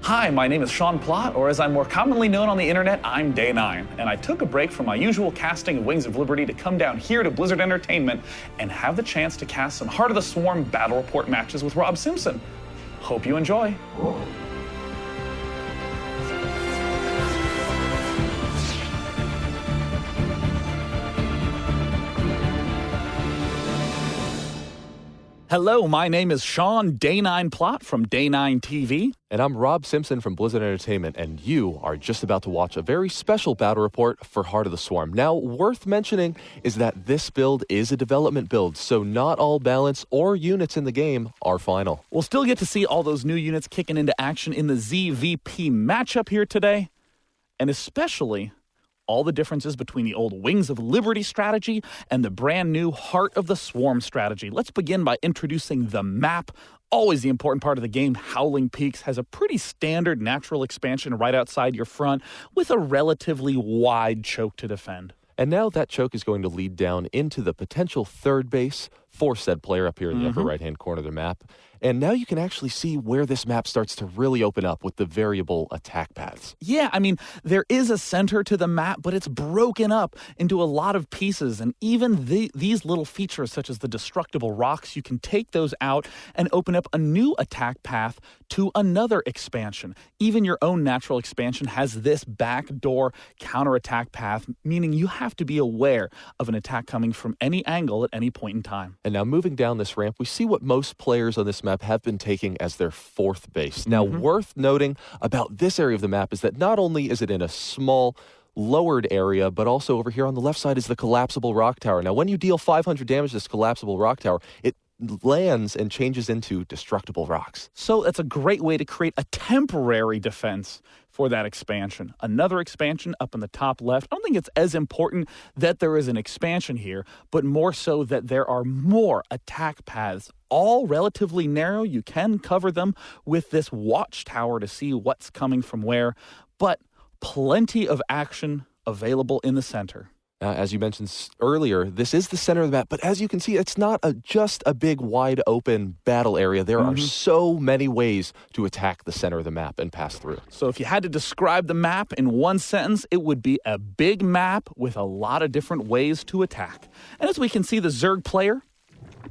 Hi, my name is Sean Plott, or as I'm more commonly known on the internet, I'm Day 9, and I took a break from my usual casting of Wings of Liberty to come down here to Blizzard Entertainment and have the chance to cast some Heart of the Swarm Battle Report matches with Rob Simpson. Hope you enjoy. Hello, my name is Sean Day 9 Plott from Day 9 TV. And I'm Rob Simpson from Blizzard Entertainment, and you are just about to watch a very special battle report for Heart of the Swarm. Now, worth mentioning is that this build is a development build, so not all balance or units in the game are final. We'll still get to see all those new units kicking into action in the ZVP matchup here today, and especially all the differences between the old Wings of Liberty strategy and the brand new Heart of the Swarm strategy. Let's begin by introducing the map. Always the important part of the game. Howling Peaks has a pretty standard natural expansion right outside your front with a relatively wide choke to defend. And now that choke is going to lead down into the potential third base for said player up here in the upper right-hand corner of the map. And now you can actually see where this map starts to really open up with the variable attack paths. Yeah, I mean, there is a center to the map, but it's broken up into a lot of pieces. And even these little features, such as the destructible rocks, you can take those out and open up a new attack path to another expansion. Even your own natural expansion has this backdoor counterattack path, meaning you have to be aware of an attack coming from any angle at any point in time. And now moving down this ramp, we see what most players on this map have been taking as their fourth base. Now, worth noting about this area of the map is that not only is it in a small, lowered area, but also over here on the left side is the collapsible rock tower. Now, when you deal 500 damage to this collapsible rock tower, it lands and changes into destructible rocks. So that's a great way to create a temporary defense for that expansion. Another expansion up in the top left. I don't think it's as important that there is an expansion here, but more so that there are more attack paths, all relatively narrow. You can cover them with this watchtower to see what's coming from where, but plenty of action available in the center. As you mentioned earlier, this is the center of the map, but as you can see, it's not just a big, wide open battle area. There are so many ways to attack the center of the map and pass through. So if you had to describe the map in one sentence, it would be a big map with a lot of different ways to attack. And as we can see, the Zerg player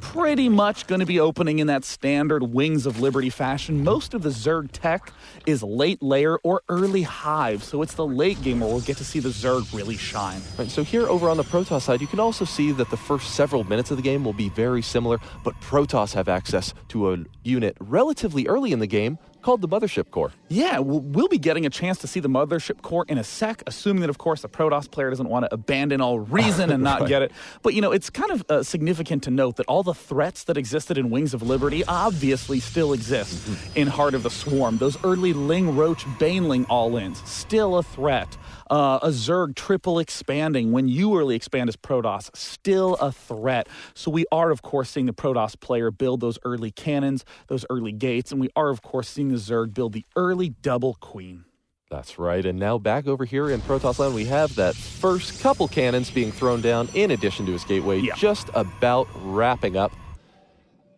pretty much going to be opening in that standard Wings of Liberty fashion. Most of the Zerg tech is late layer or early hive, so it's the late game where we'll get to see the Zerg really shine. Right, so here over on the Protoss side, you can also see that the first several minutes of the game will be very similar, but Protoss have access to a unit relatively early in the game called the Mothership Core. Yeah, we'll be getting a chance to see the Mothership Core in a sec, assuming that, of course, the Protoss player doesn't want to abandon all reason and not get it. But, you know, it's kind of significant to note that all the threats that existed in Wings of Liberty obviously still exist in Heart of the Swarm. Those early Ling Roach Baneling all-ins, still a threat. A Zerg triple expanding when you early expand as Protoss, still a threat. So we are, of course, seeing the Protoss player build those early cannons, those early gates, and we are, of course, seeing the Zerg build the early double queen. That's right, and now back over here in Protoss land, we have that first couple cannons being thrown down in addition to his gateway, just about wrapping up.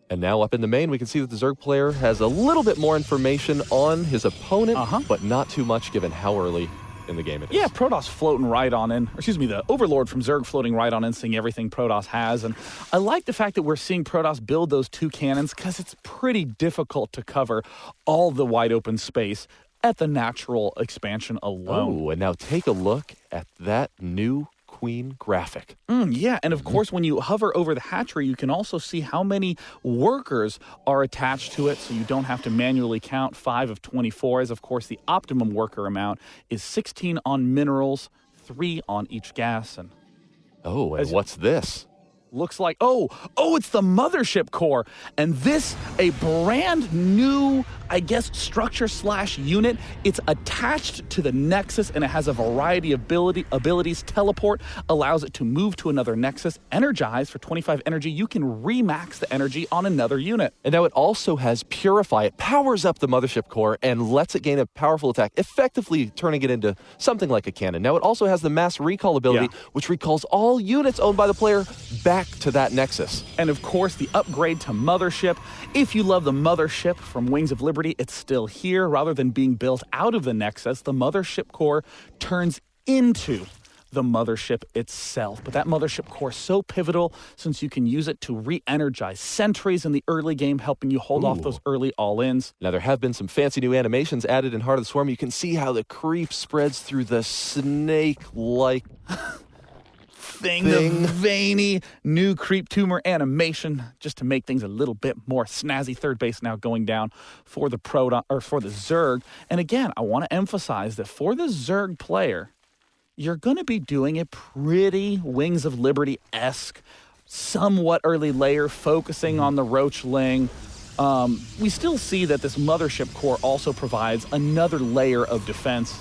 And now up in the main, we can see that the Zerg player has a little bit more information on his opponent, but not too much given how early in the game it is. Yeah, Protoss floating right on in, the Overlord from Zerg floating right on in, seeing everything Protoss has. And I like the fact that we're seeing Protoss build those two cannons because it's pretty difficult to cover all the wide open space at the natural expansion alone. Oh, and now take a look at that new Queen graphic. Yeah, and of course, when you hover over the hatchery, you can also see how many workers are attached to it, so you don't have to manually count 5 of 24, as of course the optimum worker amount is 16 on minerals, 3 on each gas. And oh, and what's this? Looks like, it's the Mothership Core. And this, a brand new, I guess, structure/unit. It's attached to the Nexus, and it has a variety of abilities. Teleport allows it to move to another Nexus. Energize for 25 energy. You can remax the energy on another unit. And now it also has Purify. It powers up the Mothership Core and lets it gain a powerful attack, effectively turning it into something like a cannon. Now it also has the Mass Recall ability, which recalls all units owned by the player back back to that Nexus. And of course, the upgrade to Mothership. If you love the Mothership from Wings of Liberty, it's still here. Rather than being built out of the Nexus, the Mothership core turns into the Mothership itself. But that Mothership core is so pivotal since you can use it to re-energize sentries in the early game, helping you hold off those early all-ins. Now, there have been some fancy new animations added in Heart of the Swarm. You can see how the creep spreads through the snake-like thing. The veiny new creep tumor animation, just to make things a little bit more snazzy. Third base now going down for the for the Zerg. And again, I want to emphasize that for the Zerg player, you're going to be doing a pretty Wings of Liberty-esque, somewhat early layer, focusing on the Roachling. We still see that this Mothership core also provides another layer of defense.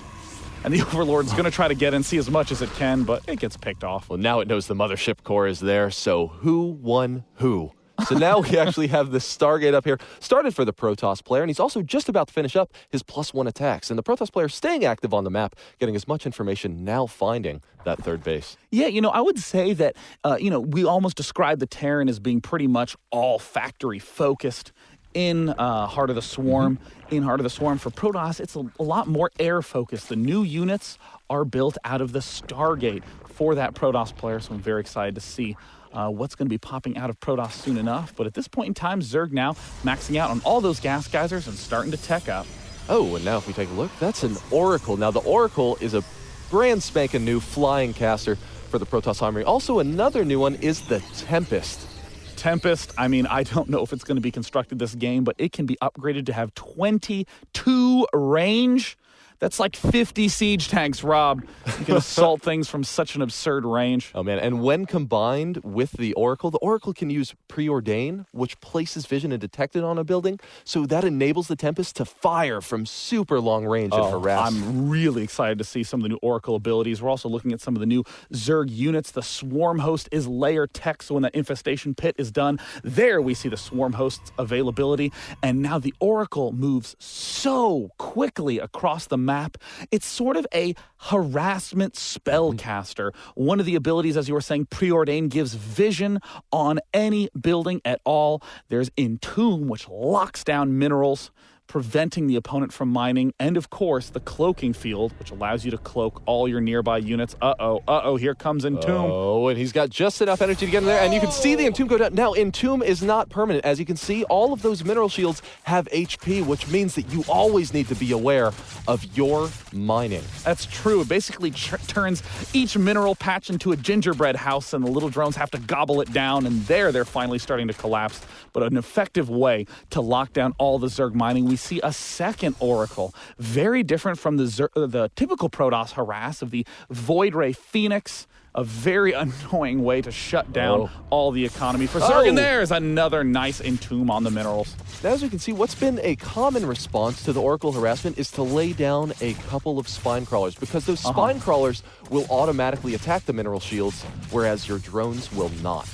And the Overlord's going to try to get in, see as much as it can, but it gets picked off. Well, now it knows the Mothership core is there, so who won who? So now we actually have the Stargate up here. Started for the Protoss player, and he's also just about to finish up his +1 attacks. And the Protoss player staying active on the map, getting as much information, now finding that third base. Yeah, I would say that, we almost describe the Terran as being pretty much all factory focused in Heart of the Swarm. In Heart of the Swarm for Protoss, it's a lot more air focused. The new units are built out of the Stargate for that Protoss player, so I'm very excited to see what's going to be popping out of Protoss soon enough. But at this point in time, Zerg now maxing out on all those gas geysers and starting to tech up. Oh, and now if we take a look, that's an Oracle. Now, the Oracle is a brand spanking new flying caster for the Protoss Armory. Also, another new one is the Tempest. Tempest, I don't know if it's going to be constructed this game, but it can be upgraded to have 22 range. That's like 50 siege tanks, Rob. You can assault things from such an absurd range. Oh, man. And when combined with the Oracle can use Preordain, which places vision and detect it on a building. So that enables the Tempest to fire from super long range and harass. I'm really excited to see some of the new Oracle abilities. We're also looking at some of the new Zerg units. The Swarm Host is layer tech, so when that Infestation Pit is done, there we see the Swarm Host's availability. And now the Oracle moves so quickly across the map. It's sort of a harassment spellcaster. One of the abilities, as you were saying, Preordain, gives vision on any building at all. There's Entomb, which locks down minerals, preventing the opponent from mining, and of course the cloaking field, which allows you to cloak all your nearby units. Here comes Entomb. Oh, and he's got just enough energy to get in there, and you can see the Entomb go down. Now, Entomb is not permanent. As you can see, all of those mineral shields have HP, which means that you always need to be aware of your mining. That's true. It basically turns each mineral patch into a gingerbread house, and the little drones have to gobble it down, and they're finally starting to collapse. But an effective way to lock down all the Zerg mining. We see a second Oracle, very different from the typical Protoss harass of the Void Ray Phoenix, a very annoying way to shut down all the economy for Zerg. And there's another nice Entomb on the minerals. Now, as you can see, what's been a common response to the Oracle harassment is to lay down a couple of spine crawlers, because those spine crawlers will automatically attack the mineral shields, whereas your drones will not.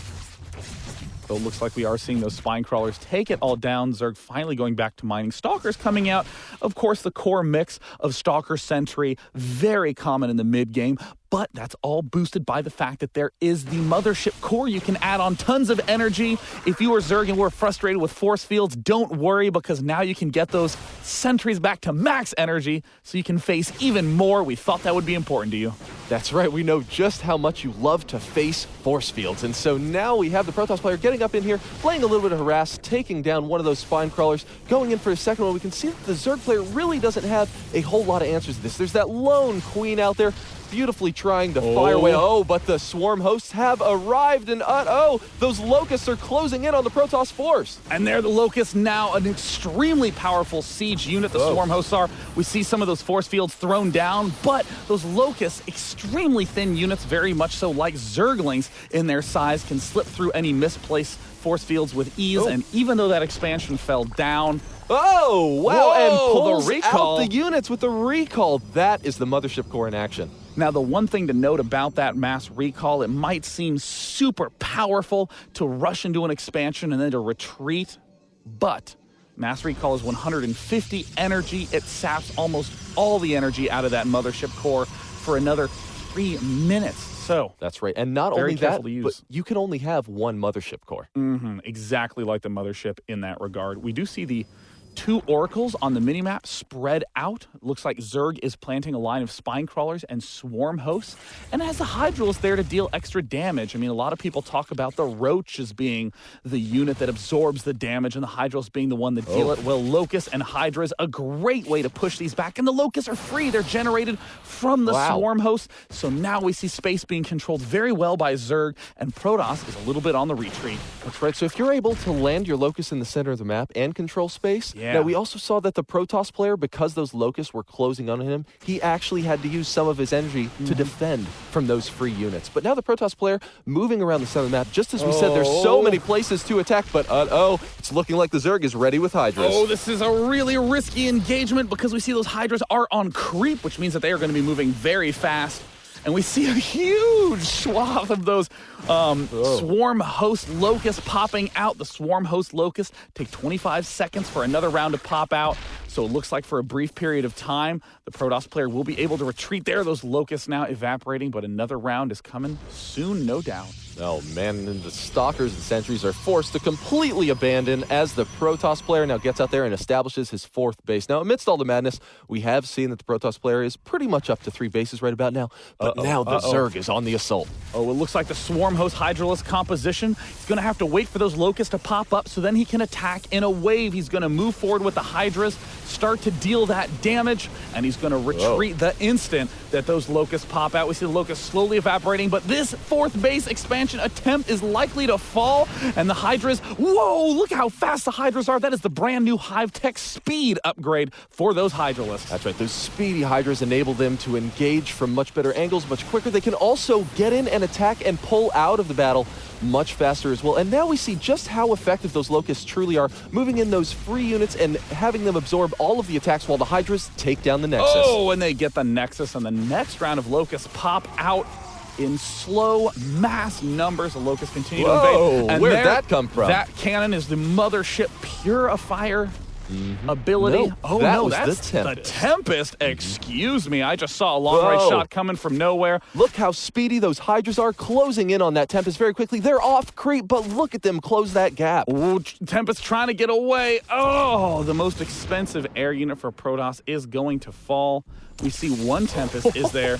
So it looks like we are seeing those spine crawlers take it all down. Zerg finally going back to mining. Stalkers coming out. Of course, the core mix of Stalker Sentry, very common in the mid game. But that's all boosted by the fact that there is the Mothership core. You can add on tons of energy. If you are Zerg and were frustrated with force fields, don't worry, because now you can get those sentries back to max energy so you can face even more. We thought that would be important to you. That's right. We know just how much you love to face force fields. And so now we have the Protoss player getting up in here, playing a little bit of harass, taking down one of those spine crawlers, going in for a second one. We can see that the Zerg player really doesn't have a whole lot of answers to this. There's that lone queen out there, beautifully trying to fire away. But the Swarm Hosts have arrived, and those Locusts are closing in on the Protoss force. And they're the Locusts, now an extremely powerful siege unit, the Swarm Hosts are. We see some of those force fields thrown down, but those Locusts, extremely thin units, very much so like Zerglings in their size, can slip through any misplaced force fields with ease. And even though that expansion fell down, and pull the recall out the units with the recall. That is the Mothership core in action. Now, the one thing to note about that mass recall, it might seem super powerful to rush into an expansion and then to retreat, but mass recall is 150 energy. It saps almost all the energy out of that Mothership core for another 3 minutes. So that's right. And not very only careful that, to but use. you can only have one mothership core. Exactly like the mothership in that regard. We do see the 2 oracles on the minimap spread out. Looks like Zerg is planting a line of spine crawlers and swarm hosts, and has the Hydrals there to deal extra damage. I mean, a lot of people talk about the Roach as being the unit that absorbs the damage and the Hydrals being the one that deal it. Well, Locusts and Hydras, a great way to push these back, and the Locusts are free. They're generated from the swarm hosts, so now we see space being controlled very well by Zerg, and Protoss is a little bit on the retreat. That's right. So if you're able to land your Locust in the center of the map and control space, Yeah. Now we also saw that the Protoss player, because those Locusts were closing on him, he actually had to use some of his energy to defend from those free units. But now the Protoss player moving around the center of the map, just as we said, there's so many places to attack, but it's looking like the Zerg is ready with Hydras. Oh, this is a really risky engagement because we see those Hydras are on creep, which means that they are going to be moving very fast. And we see a huge swath of those swarm host locusts popping out. The swarm host locusts take 25 seconds for another round to pop out. So it looks like for a brief period of time, the Protoss player will be able to retreat there. Those locusts now evaporating, but another round is coming soon, no doubt. Oh, man, and the Stalkers and Sentries are forced to completely abandon as the Protoss player now gets out there and establishes his 4th base. Now, amidst all the madness, we have seen that the Protoss player is pretty much up to 3 bases right about now, but now the Zerg is on the assault. Oh, it looks like the Swarm Host Hydralisk composition. He's going to have to wait for those Locusts to pop up so then he can attack in a wave. He's going to move forward with the Hydras, start to deal that damage, and he's going to retreat the instant that those Locusts pop out. We see the Locusts slowly evaporating, but this 4th base expansion attempt is likely to fall, and the Hydras, whoa, look how fast the Hydras are. That is the brand new Hive Tech speed upgrade for those Hydralisks. That's right, those speedy Hydras enable them to engage from much better angles, much quicker. They can also get in and attack and pull out of the battle much faster as well. And now we see just how effective those Locusts truly are, moving in those free units and having them absorb all of the attacks while the Hydras take down the Nexus. Oh, and they get the Nexus, and the next round of Locusts pop out in slow mass numbers. The Locusts continue to invade. And where'd that come from? That cannon is the Mothership Purifier ability. No, that's the Tempest. Excuse me, I just saw a long-range shot coming from nowhere. Look how speedy those Hydras are, closing in on that Tempest very quickly. They're off creep, but look at them close that gap. Ooh, Tempest trying to get away. Oh, the most expensive air unit for Protoss is going to fall. We see one Tempest is there,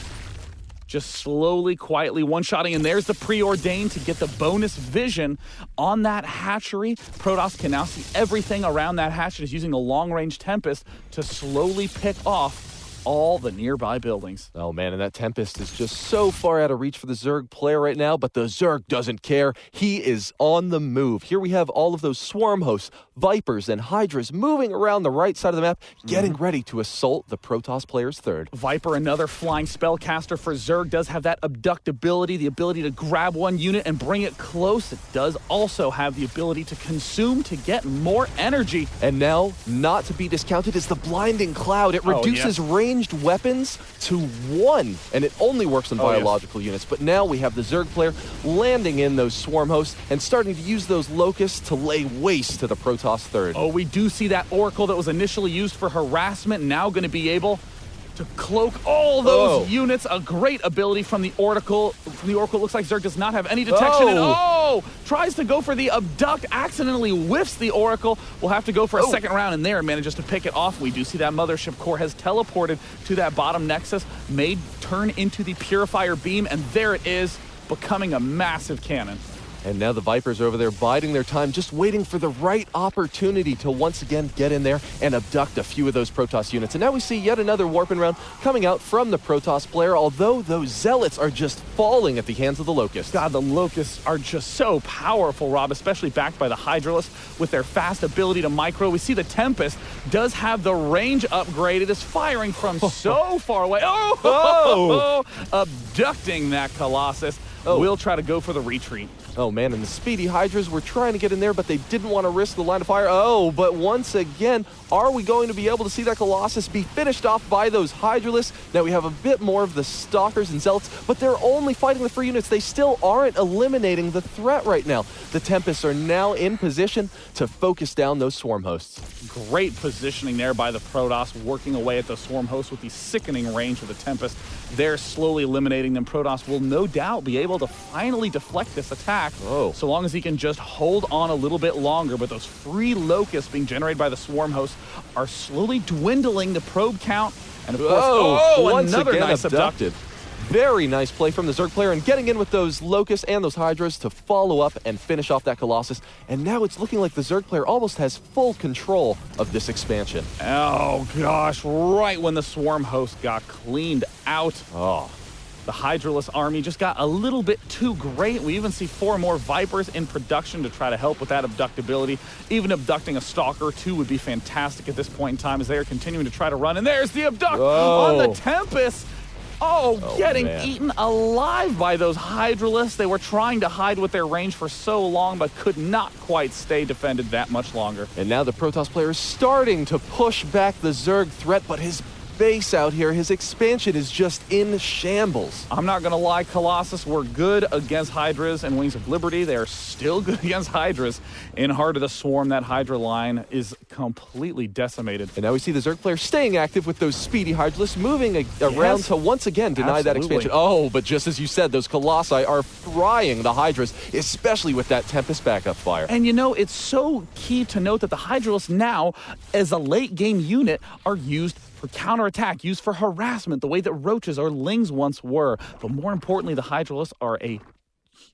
just slowly, quietly one-shotting, and there's the preordained to get the bonus vision on that hatchery. Protoss can now see everything around that hatchery. Is using the long-range Tempest to slowly pick off all the nearby buildings. Oh, man, and that Tempest is just so far out of reach for the Zerg player right now, but the Zerg doesn't care. He is on the move. Here we have all of those swarm hosts, Vipers, and Hydras moving around the right side of the map, getting ready to assault the Protoss player's 3rd. Viper, another flying spellcaster for Zerg, does have that abduct ability, the ability to grab one unit and bring it close. It does also have the ability to consume to get more energy. And now, not to be discounted, is the Blinding Cloud. It reduces ranged weapons to 1, and it only works on biological units. But now we have the Zerg player landing in those swarm hosts and starting to use those Locusts to lay waste to the Protoss 3rd. Oh, we do see that Oracle that was initially used for harassment now going to be able to cloak all those units. A great ability from the Oracle. Looks like Zerg does not have any detection. And tries to go for the abduct, accidentally whiffs the Oracle. We'll have to go for a second round in there and manages to pick it off. We do see that Mothership Core has teleported to that bottom Nexus, may turn into the Purifier Beam, and there it is, becoming a massive cannon. And now the Vipers are over there biding their time, just waiting for the right opportunity to once again get in there and abduct a few of those Protoss units. And now we see yet another warping round coming out from the Protoss player, although those Zealots are just falling at the hands of the Locusts. God, the Locusts are just so powerful, Rob, especially backed by the Hydralisk with their fast ability to micro. We see the Tempest does have the range upgrade. It is firing from so far away. Abducting that Colossus. will try to go for the retreat. Oh, man, and the Speedy Hydras were trying to get in there, but they didn't want to risk the line of fire. Oh, but once again, are we going to be able to see that Colossus be finished off by those Hydralisks? Now, we have a bit more of the Stalkers and Zealots, but they're only fighting the free units. They still aren't eliminating the threat right now. The Tempests are now in position to focus down those Swarm Hosts. Great positioning there by the Protoss, working away at the Swarm Hosts with the sickening range of the Tempest. They're slowly eliminating them. Protoss will no doubt be able to finally deflect this attack, so long as he can just hold on a little bit longer. But those free locusts being generated by the Swarm Hosts are slowly dwindling the probe count. And of course, once another again nice abducted. Very nice play from the Zerg player and getting in with those Locusts and those Hydras to follow up and finish off that Colossus. And now it's looking like the Zerg player almost has full control of this expansion. Oh gosh, right when the Swarm Host got cleaned out. The Hydralisk army just got a little bit too great. We even see 4 more Vipers in production to try to help with that abductability. Even abducting a Stalker or 2 would be fantastic at this point in time as they are continuing to try to run. And there's the abduct on the Tempest. Getting eaten alive by those Hydralisks. They were trying to hide with their range for so long, but could not quite stay defended that much longer. And now the Protoss player is starting to push back the Zerg threat, but his base out here, his expansion is just in shambles. I'm not going to lie, Colossus were good against Hydras and Wings of Liberty. They are still good against Hydras. In Heart of the Swarm, that Hydra line is completely decimated. And now we see the Zerg player staying active with those Speedy Hydralisks, moving around to once again deny that expansion. Oh, but just as you said, those Colossi are frying the Hydras, especially with that Tempest backup fire. And you know, it's so key to note that the Hydralisks now, as a late game unit, are used for counterattack, used for harassment, the way that roaches or lings once were. But more importantly, the Hydralisks are a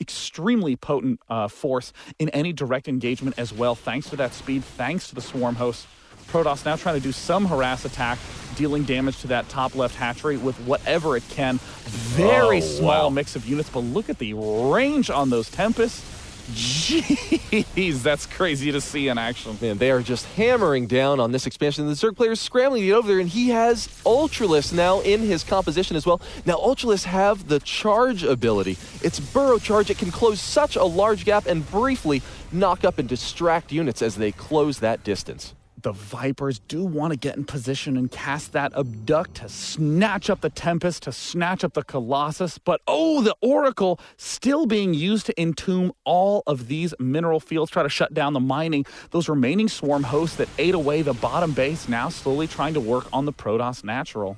extremely potent force in any direct engagement as well, thanks to that speed, thanks to the Swarm Host. Protoss now trying to do some harass attack, dealing damage to that top left hatchery with whatever it can. Very small mix of units, but look at the range on those Tempests. Jeez, that's crazy to see in action. Man, they are just hammering down on this expansion. The Zerg player is scrambling to get over there, and he has Ultralisks now in his composition as well. Now, Ultralisks have the charge ability. It's Burrow Charge. It can close such a large gap and briefly knock up and distract units as they close that distance. The Vipers do want to get in position and cast that abduct to snatch up the Tempest, to snatch up the Colossus. But the Oracle still being used to entomb all of these mineral fields, try to shut down the mining. Those remaining Swarm Hosts that ate away the bottom base now slowly trying to work on the Protoss Natural.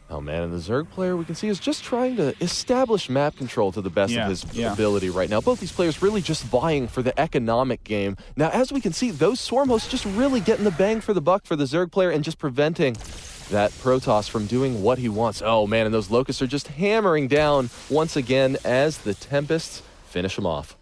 Oh, man, and the Zerg player, we can see, is just trying to establish map control to the best of his ability right now. Both these players really just vying for the economic game. Now, as we can see, those Swarm Hosts just really getting the bang for the buck for the Zerg player and just preventing that Protoss from doing what he wants. Oh, man, and those Locusts are just hammering down once again as the Tempests finish them off.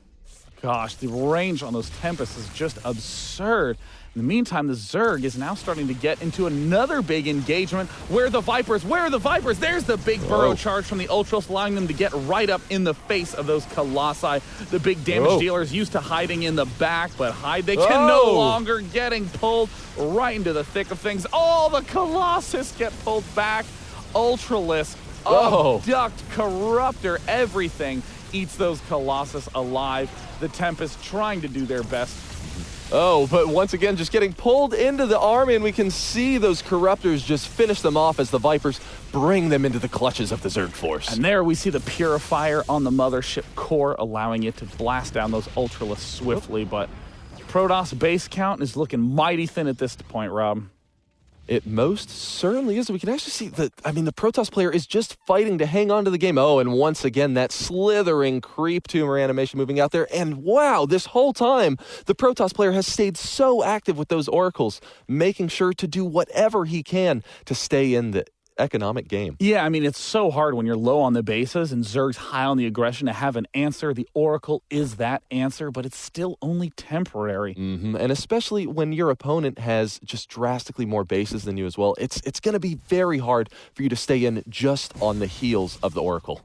Gosh, the range on those Tempests is just absurd. In the meantime, the Zerg is now starting to get into another big engagement. Where are the Vipers? Where are the Vipers? There's the big burrow charge from the Ultras, allowing them to get right up in the face of those Colossi. The big damage dealers used to hiding in the back, but they can no longer, getting pulled right into the thick of things. All the Colossus get pulled back. Ultralisk, abduct, corruptor, everything eats those Colossus alive. The Tempest trying to do their best. But once again, just getting pulled into the army, and we can see those Corruptors just finish them off as the Vipers bring them into the clutches of the Zerg force. And there we see the Purifier on the mothership core, allowing it to blast down those Ultralisks swiftly. But Protoss base count is looking mighty thin at this point, Rob. It most certainly is. We can actually see the Protoss player is just fighting to hang on to the game. And once again, that slithering creep tumor animation moving out there. And wow, this whole time, the Protoss player has stayed so active with those Oracles, making sure to do whatever he can to stay in the economic game. Yeah, I mean, it's so hard when you're low on the bases and Zerg's high on the aggression to have an answer. The Oracle is that answer, but it's still only temporary. And especially when your opponent has just drastically more bases than you as well, it's going to be very hard for you to stay in just on the heels of the Oracle.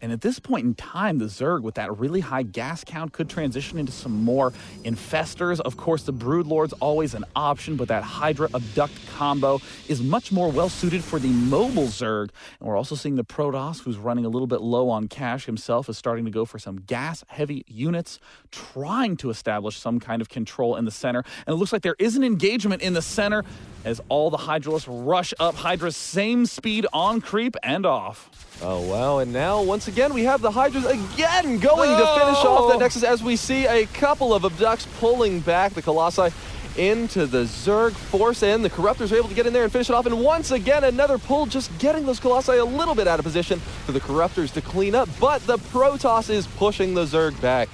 And at this point in time, the Zerg, with that really high gas count, could transition into some more infestors. Of course, the Broodlord's always an option, but that Hydra Abduct combo is much more well-suited for the mobile Zerg. And we're also seeing the Protoss, who's running a little bit low on cash himself, is starting to go for some gas-heavy units, trying to establish some kind of control in the center. And it looks like there is an engagement in the center as all the Hydralists rush up. Hydra's same speed on creep and off. Oh, wow, and now, once again, we have the Hydras again going to finish off that Nexus as we see a couple of Abducts pulling back the Colossi into the Zerg force, and the Corruptors are able to get in there and finish it off, and once again, another pull, just getting those Colossi a little bit out of position for the Corruptors to clean up, but the Protoss is pushing the Zerg back.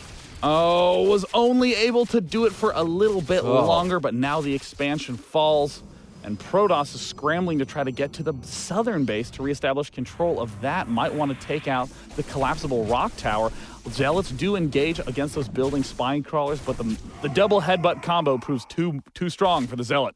Oh, was only able to do it for a little bit longer, but now the expansion falls. And Protoss is scrambling to try to get to the southern base to reestablish control of that. Might want to take out the collapsible rock tower. Zealots do engage against those building spine crawlers, but the double headbutt combo proves too strong for the Zealot.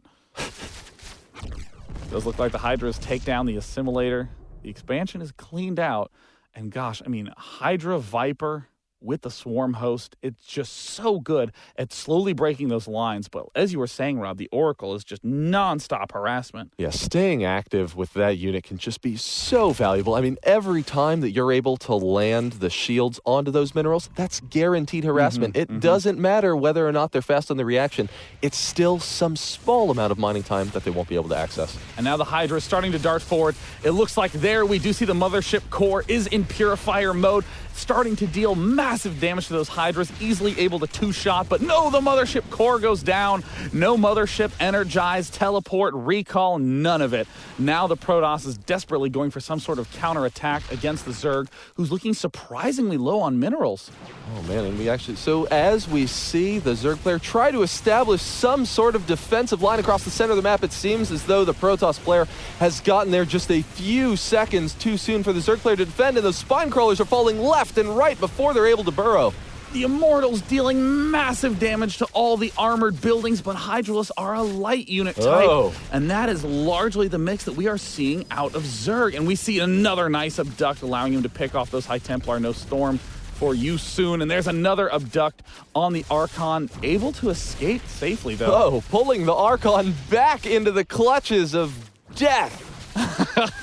Does look like the Hydras take down the assimilator. The expansion is cleaned out. And gosh, I mean, Hydra Viper with the Swarm host, it's just so good at slowly breaking those lines. But as you were saying, Rob, the Oracle is just nonstop harassment. Yeah, staying active with that unit can just be so valuable. I mean, every time that you're able to land the shields onto those minerals, that's guaranteed harassment. It doesn't matter whether or not they're fast on the reaction. It's still some small amount of mining time that they won't be able to access. And now the Hydra is starting to dart forward. It looks like there we do see the Mothership core is in Purifier mode, starting to deal massive damage to those Hydras, easily able to two-shot, but no, the Mothership core goes down. No Mothership energized, teleport, recall, none of it. Now the Protoss is desperately going for some sort of counterattack against the Zerg, who's looking surprisingly low on minerals. Oh man, and we actually, so as we see the Zerg player try to establish some sort of defensive line across the center of the map, it seems as though the Protoss player has gotten there just a few seconds too soon for the Zerg player to defend, and those spine crawlers are falling left and right before they're able to burrow. The Immortals dealing massive damage to all the armored buildings, but Hydralists are a light unit type. And that is largely the mix that we are seeing out of Zerg. And we see another nice Abduct, allowing him to pick off those High Templar. No Storm for you soon. And there's another Abduct on the Archon, able to escape safely, though. Oh, pulling the Archon back into the clutches of death.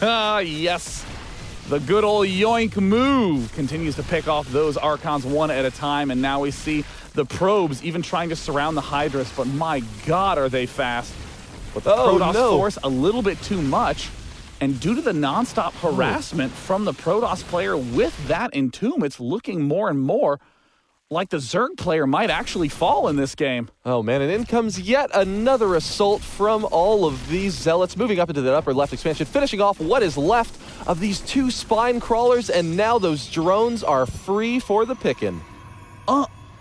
Yes. The good old yoink move continues to pick off those Archons one at a time, and now we see the probes even trying to surround the Hydras, but my God, are they fast. But the Protoss force a little bit too much, and due to the nonstop harassment from the Protoss player with that Entomb, it's looking more and more like the Zerg player might actually fall in this game. Oh man, and in comes yet another assault from all of these Zealots, moving up into the upper left expansion, finishing off what is left of these two spine crawlers, and now those drones are free for the picking.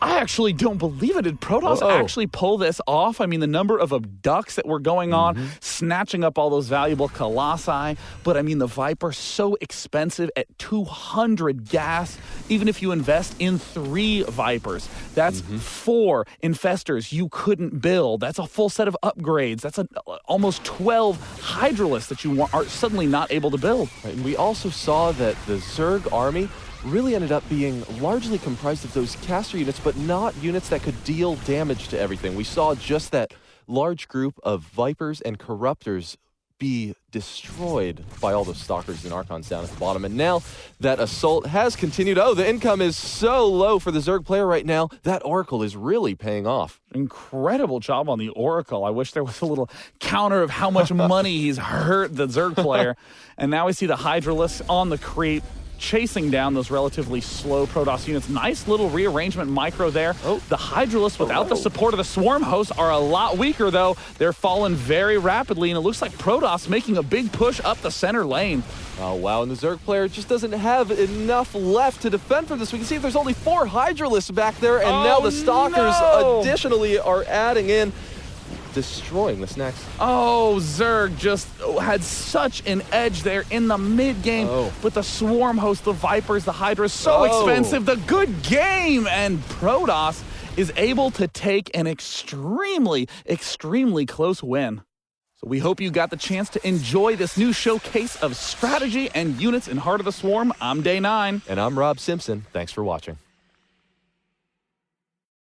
I actually don't believe it. Did Protoss actually pull this off? I mean, the number of abducts that were going on, snatching up all those valuable Colossi. But I mean, the Viper, so expensive at 200 gas, even if you invest in 3 Vipers. That's 4 Infestors you couldn't build. That's a full set of upgrades. That's almost 12 Hydralists that you are suddenly not able to build. Right, and we also saw that the Zerg army really ended up being largely comprised of those caster units, but not units that could deal damage to everything. We saw just that large group of Vipers and Corruptors be destroyed by all those Stalkers and Archons down at the bottom. And now that assault has continued. Oh, the income is so low for the Zerg player right now. That Oracle is really paying off. Incredible job on the Oracle. I wish there was a little counter of how much money he's hurt the Zerg player. And now we see the Hydralists on the creep, chasing down those relatively slow Protoss units. Nice little rearrangement micro there. The Hydralists, without the support of the Swarm host, are a lot weaker, though. They're falling very rapidly, and it looks like Protoss making a big push up the center lane. Oh, wow, and the Zerg player just doesn't have enough left to defend from this. We can see there's only 4 Hydralists back there, and now the Stalkers additionally are adding in, destroying this next. Oh, Zerg just had such an edge there in the mid-game. But the Swarm host, the Vipers, the Hydra, so expensive. The good game, and Protoss is able to take an extremely, extremely close win. So we hope you got the chance to enjoy this new showcase of strategy and units in Heart of the Swarm. I'm Day 9. And I'm Rob Simpson. Thanks for watching.